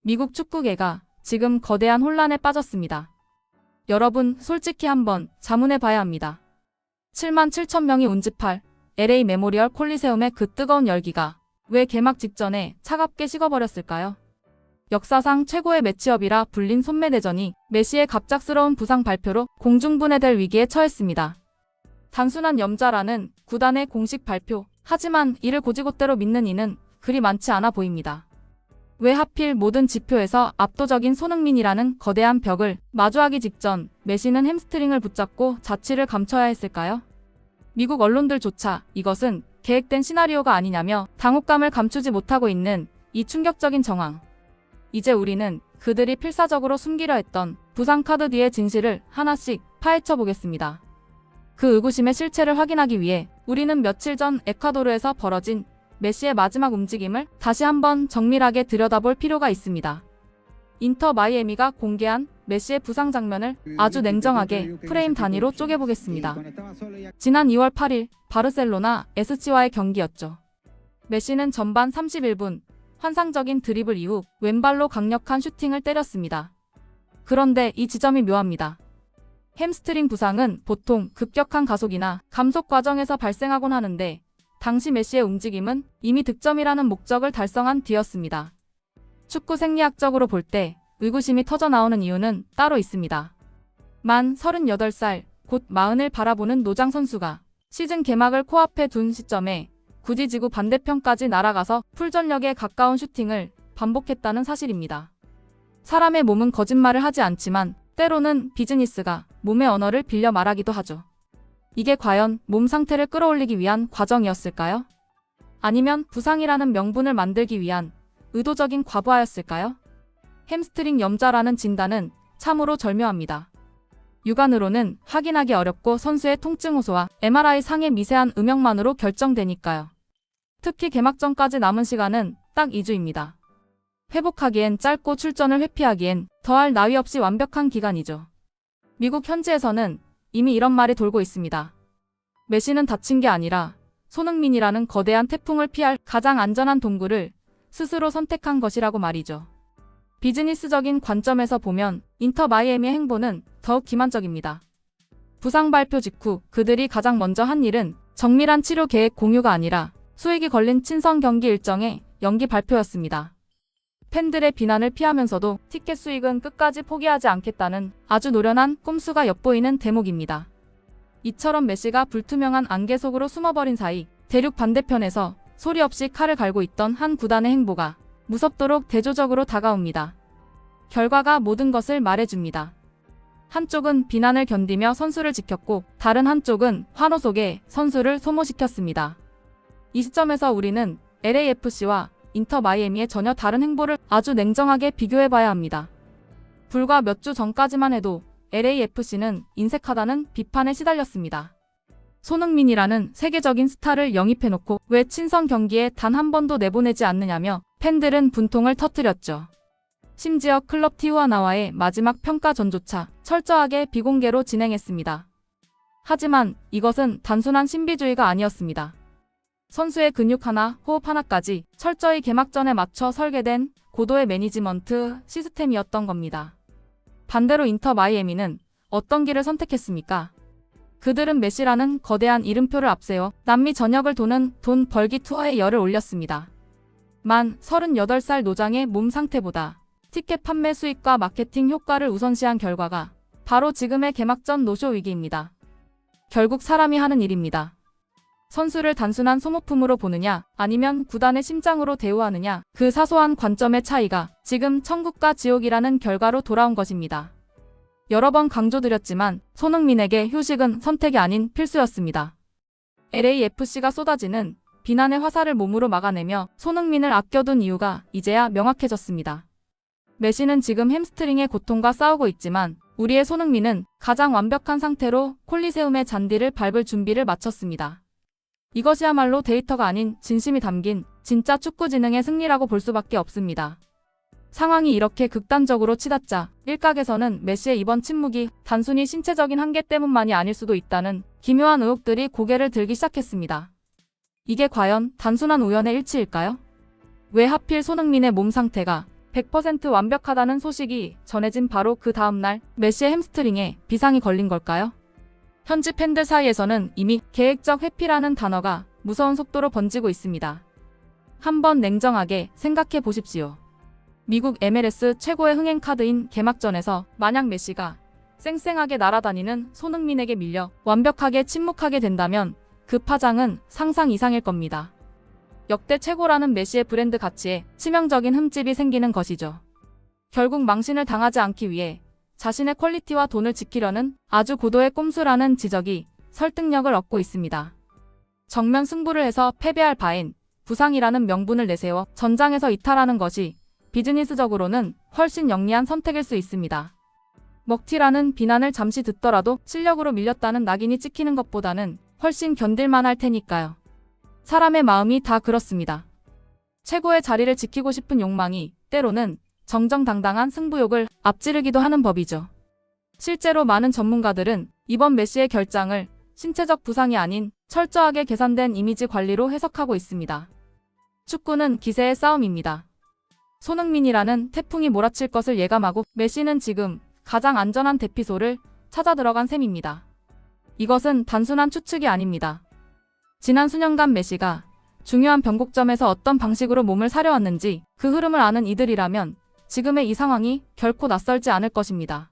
미국 축구계가 지금 거대한 혼란에 빠졌습니다. 여러분, 솔직히 한번 자문해 봐야 합니다. 7만 7천 명이 운집할 LA 메모리얼 콜리세움의 그 뜨거운 열기가 왜 개막 직전에 차갑게 식어버렸을까요? 역사상 최고의 매치업이라 불린 손매대전이 메시의 갑작스러운 부상 발표로 공중분해될 위기에 처했습니다. 단순한 염자라는 구단의 공식 발표, 하지만 이를 고지곳대로 믿는 이는 그리 많지 않아 보입니다. 왜 하필 모든 지표에서 압도적인 손흥민이라는 거대한 벽을 마주하기 직전 메시는 햄스트링을 붙잡고 자취를 감춰야 했을까요? 미국 언론들조차 이것은 계획된 시나리오가 아니냐며 당혹감을 감추지 못하고 있는 이 충격적인 정황. 이제 우리는 그들이 필사적으로 숨기려 했던 부상 카드 뒤의 진실을 하나씩 파헤쳐 보겠습니다. 그 의구심의 실체를 확인하기 위해 우리는 며칠 전 에콰도르에서 벌어진 메시의 마지막 움직임을 다시 한번 정밀하게 들여다볼 필요가 있습니다. 인터 마이애미가 공개한 메시의 부상 장면을 아주 냉정하게 프레임 단위로 쪼개보겠습니다. 지난 2월 8일 바르셀로나 SC와의 경기였죠. 메시는 전반 31분 환상적인 드리블 이후 왼발로 강력한 슈팅을 때렸습니다. 그런데 이 지점이 묘합니다. 햄스트링 부상은 보통 급격한 가속이나 감속 과정에서 발생하곤 하는데 당시 메시의 움직임은 이미 득점이라는 목적을 달성한 뒤였습니다. 축구 생리학적으로 볼 때 의구심이 터져나오는 이유는 따로 있습니다. 만 38살, 곧 40을 바라보는 노장 선수가 시즌 개막을 코앞에 둔 시점에 굳이 지구 반대편까지 날아가서 풀전력에 가까운 슈팅을 반복했다는 사실입니다. 사람의 몸은 거짓말을 하지 않지만 때로는 비즈니스가 몸의 언어를 빌려 말하기도 하죠. 이게 과연 몸 상태를 끌어올리기 위한 과정이었을까요? 아니면 부상이라는 명분을 만들기 위한 의도적인 과부하였을까요? 햄스트링 염자라는 진단은 참으로 절묘합니다. 육안으로는 확인하기 어렵고 선수의 통증 호소와 MRI 상의 미세한 음역만으로 결정되니까요. 특히 개막전까지 남은 시간은 딱 2주입니다. 회복하기엔 짧고 출전을 회피하기엔 더할 나위 없이 완벽한 기간이죠. 미국 현지에서는 이미 이런 말이 돌고 있습니다. 메시는 다친 게 아니라 손흥민이라는 거대한 태풍을 피할 가장 안전한 동굴을 스스로 선택한 것이라고 말이죠. 비즈니스적인 관점에서 보면 인터 마이애미의 행보는 더욱 기만적입니다. 부상 발표 직후 그들이 가장 먼저 한 일은 정밀한 치료 계획 공유가 아니라 수익이 걸린 친선 경기 일정의 연기 발표였습니다. 팬들의 비난을 피하면서도 티켓 수익은 끝까지 포기하지 않겠다는 아주 노련한 꼼수가 엿보이는 대목입니다. 이처럼 메시가 불투명한 안개 속으로 숨어버린 사이 대륙 반대편에서 소리 없이 칼을 갈고 있던 한 구단의 행보가 무섭도록 대조적으로 다가옵니다. 결과가 모든 것을 말해줍니다. 한쪽은 비난을 견디며 선수를 지켰고 다른 한쪽은 환호 속에 선수를 소모시켰습니다. 이 시점에서 우리는 LAFC와 인터 마이애미의 전혀 다른 행보를 아주 냉정하게 비교해봐야 합니다. 불과 몇 주 전까지만 해도 LAFC는 인색하다는 비판에 시달렸습니다. 손흥민이라는 세계적인 스타를 영입해놓고 왜 친선 경기에 단 한 번도 내보내지 않느냐며 팬들은 분통을 터뜨렸죠. 심지어 클럽 티후아나와의 마지막 평가전조차 철저하게 비공개로 진행했습니다. 하지만 이것은 단순한 신비주의가 아니었습니다. 선수의 근육 하나, 호흡 하나까지 철저히 개막전에 맞춰 설계된 고도의 매니지먼트 시스템이었던 겁니다. 반대로 인터 마이애미는 어떤 길을 선택했습니까? 그들은 메시라는 거대한 이름표를 앞세워 남미 전역을 도는 돈 벌기 투어에 열을 올렸습니다. 만 38살 노장의 몸 상태보다 티켓 판매 수익과 마케팅 효과를 우선시한 결과가 바로 지금의 개막전 노쇼 위기입니다. 결국 사람이 하는 일입니다. 선수를 단순한 소모품으로 보느냐 아니면 구단의 심장으로 대우하느냐, 그 사소한 관점의 차이가 지금 천국과 지옥이라는 결과로 돌아온 것입니다. 여러 번 강조드렸지만 손흥민에게 휴식은 선택이 아닌 필수였습니다. LAFC가 쏟아지는 비난의 화살을 몸으로 막아내며 손흥민을 아껴둔 이유가 이제야 명확해졌습니다. 메시는 지금 햄스트링의 고통과 싸우고 있지만 우리의 손흥민은 가장 완벽한 상태로 콜리세움의 잔디를 밟을 준비를 마쳤습니다. 이것이야말로 데이터가 아닌 진심이 담긴 진짜 축구지능의 승리라고 볼 수밖에 없습니다. 상황이 이렇게 극단적으로 치닫자 일각에서는 메시의 이번 침묵이 단순히 신체적인 한계 때문만이 아닐 수도 있다는 기묘한 의혹들이 고개를 들기 시작했습니다. 이게 과연 단순한 우연의 일치일까요? 왜 하필 손흥민의 몸 상태가 100% 완벽하다는 소식이 전해진 바로 그 다음날 메시의 햄스트링에 비상이 걸린 걸까요? 현지 팬들 사이에서는 이미 계획적 회피라는 단어가 무서운 속도로 번지고 있습니다. 한번 냉정하게 생각해 보십시오. 미국 MLS 최고의 흥행 카드인 개막전에서 만약 메시가 쌩쌩하게 날아다니는 손흥민에게 밀려 완벽하게 침묵하게 된다면 그 파장은 상상 이상일 겁니다. 역대 최고라는 메시의 브랜드 가치에 치명적인 흠집이 생기는 것이죠. 결국 망신을 당하지 않기 위해 자신의 퀄리티와 돈을 지키려는 아주 고도의 꼼수라는 지적이 설득력을 얻고 있습니다. 정면 승부를 해서 패배할 바엔 부상이라는 명분을 내세워 전장에서 이탈하는 것이 비즈니스적으로는 훨씬 영리한 선택일 수 있습니다. 먹튀라는 비난을 잠시 듣더라도 실력으로 밀렸다는 낙인이 찍히는 것보다는 훨씬 견딜만 할 테니까요. 사람의 마음이 다 그렇습니다. 최고의 자리를 지키고 싶은 욕망이 때로는 정정당당한 승부욕을 앞지르기도 하는 법이죠. 실제로 많은 전문가들은 이번 메시의 결장을 신체적 부상이 아닌 철저하게 계산된 이미지 관리로 해석하고 있습니다. 축구는 기세의 싸움입니다. 손흥민이라는 태풍이 몰아칠 것을 예감하고 메시는 지금 가장 안전한 대피소를 찾아 들어간 셈입니다. 이것은 단순한 추측이 아닙니다. 지난 수년간 메시가 중요한 변곡점에서 어떤 방식으로 몸을 사려왔는지 그 흐름을 아는 이들이라면 지금의 이 상황이 결코 낯설지 않을 것입니다.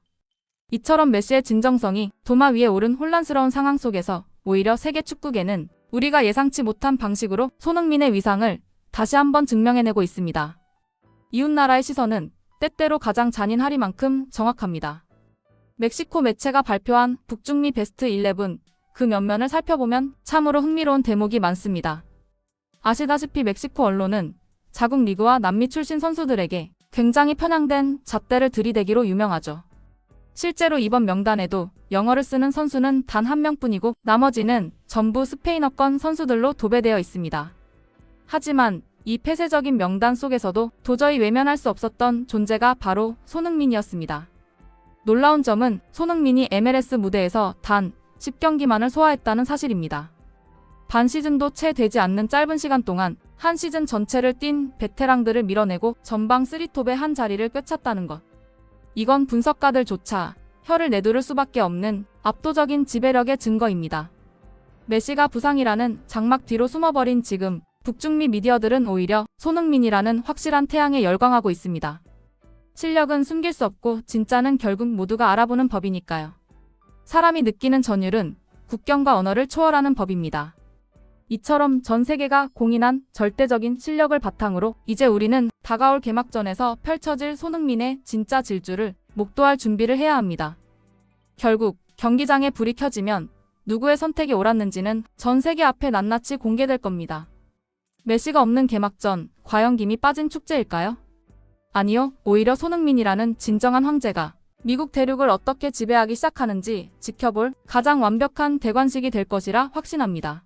이처럼 메시의 진정성이 도마 위에 오른 혼란스러운 상황 속에서 오히려 세계 축구계는 우리가 예상치 못한 방식으로 손흥민의 위상을 다시 한번 증명해내고 있습니다. 이웃나라의 시선은 때때로 가장 잔인하리만큼 정확합니다. 멕시코 매체가 발표한 북중미 베스트 11, 그 면면을 살펴보면 참으로 흥미로운 대목이 많습니다. 아시다시피 멕시코 언론은 자국 리그와 남미 출신 선수들에게 굉장히 편향된 잣대를 들이대기로 유명하죠. 실제로 이번 명단에도 영어를 쓰는 선수는 단 한 명뿐이고 나머지는 전부 스페인어권 선수들로 도배되어 있습니다. 하지만 이 폐쇄적인 명단 속에서도 도저히 외면할 수 없었던 존재가 바로 손흥민이었습니다. 놀라운 점은 손흥민이 MLS 무대에서 단 10경기만을 소화했다는 사실입니다. 반 시즌도 채 되지 않는 짧은 시간 동안 한 시즌 전체를 뛴 베테랑들을 밀어내고 전방 3톱의 한 자리를 꿰찼다는 것. 이건 분석가들조차 혀를 내두를 수밖에 없는 압도적인 지배력의 증거입니다. 메시가 부상이라는 장막 뒤로 숨어버린 지금 북중미 미디어들은 오히려 손흥민이라는 확실한 태양에 열광하고 있습니다. 실력은 숨길 수 없고 진짜는 결국 모두가 알아보는 법이니까요. 사람이 느끼는 전율은 국경과 언어를 초월하는 법입니다. 이처럼 전 세계가 공인한 절대적인 실력을 바탕으로 이제 우리는 다가올 개막전에서 펼쳐질 손흥민의 진짜 질주를 목도할 준비를 해야 합니다. 결국 경기장에 불이 켜지면 누구의 선택이 옳았는지는 전 세계 앞에 낱낱이 공개될 겁니다. 메시가 없는 개막전, 과연 김이 빠진 축제일까요? 아니요, 오히려 손흥민이라는 진정한 황제가 미국 대륙을 어떻게 지배하기 시작하는지 지켜볼 가장 완벽한 대관식이 될 것이라 확신합니다.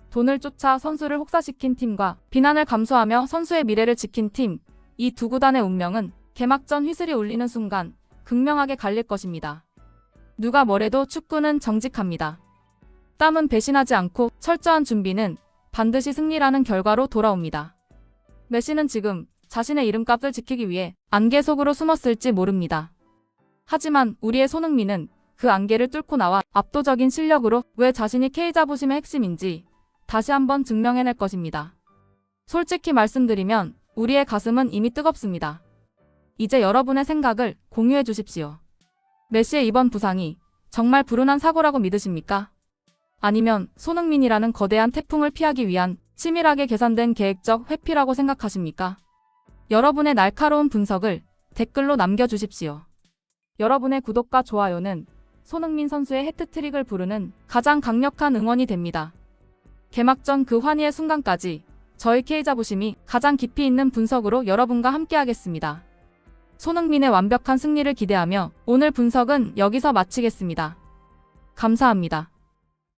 돈을 쫓아 선수를 혹사시킨 팀과 비난을 감수하며 선수의 미래를 지킨 팀, 이 두 구단의 운명은 개막전 휘슬이 울리는 순간 극명하게 갈릴 것입니다. 누가 뭐래도 축구는 정직합니다. 땀은 배신하지 않고 철저한 준비는 반드시 승리라는 결과로 돌아옵니다. 메시는 지금 자신의 이름값을 지키기 위해 안개 속으로 숨었을지 모릅니다. 하지만 우리의 손흥민은 그 안개를 뚫고 나와 압도적인 실력으로 왜 자신이 K자부심의 핵심인지 다시 한번 증명해낼 것입니다. 솔직히 말씀드리면 우리의 가슴은 이미 뜨겁습니다. 이제 여러분의 생각을 공유해 주십시오. 메시의 이번 부상이 정말 불운한 사고라고 믿으십니까? 아니면 손흥민이라는 거대한 태풍을 피하기 위한 치밀하게 계산된 계획적 회피라고 생각하십니까? 여러분의 날카로운 분석을 댓글로 남겨주십시오. 여러분의 구독과 좋아요는 손흥민 선수의 해트트릭을 부르는 가장 강력한 응원이 됩니다. 개막전 그 환희의 순간까지 저희 K자부심이 가장 깊이 있는 분석으로 여러분과 함께하겠습니다. 손흥민의 완벽한 승리를 기대하며 오늘 분석은 여기서 마치겠습니다. 감사합니다.